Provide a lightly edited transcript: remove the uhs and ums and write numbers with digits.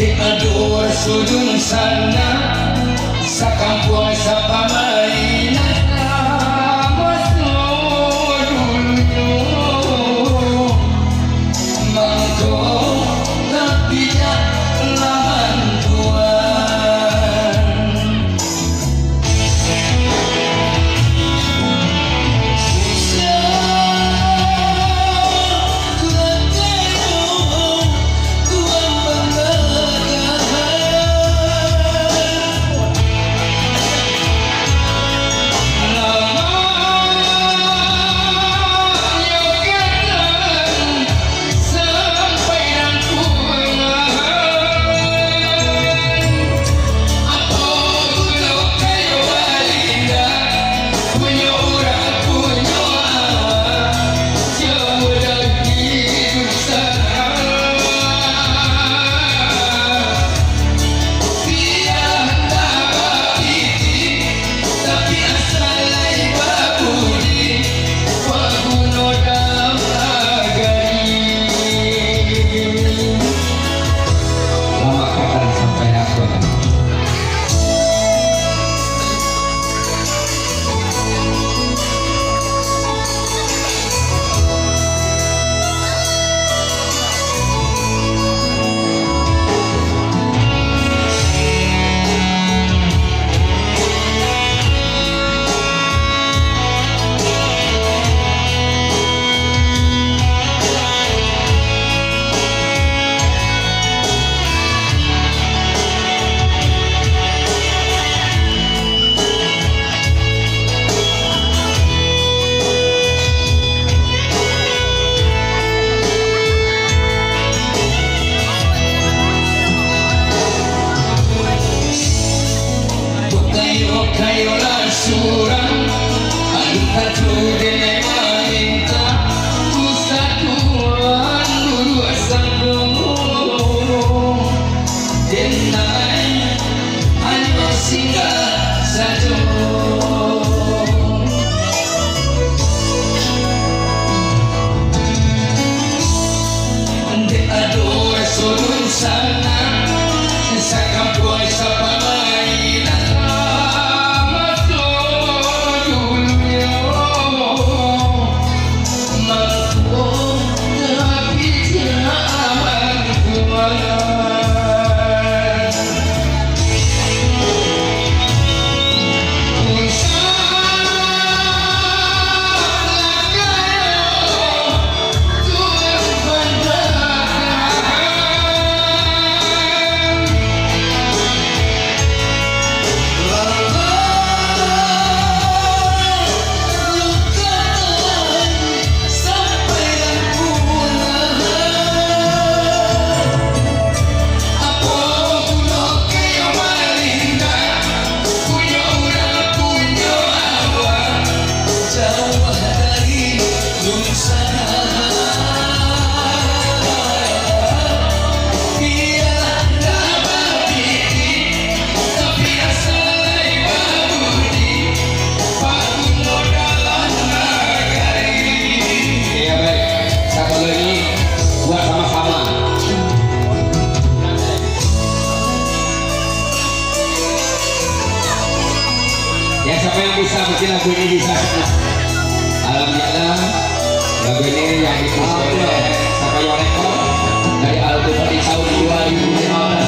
Aduh sudung sana sa kampung sa pamainan masudulyo mangko tapi laman tuan kayo lansuran angka tudene malinta kusatuan dulu asal denai hanya singgah saja ande aduh surun sana sakampung sapa ya siapa yang bisa bikin lagu ini bisa alhamdulillah lagu ini yang ditulis oleh siapa yang rekor dari album di tahun 2015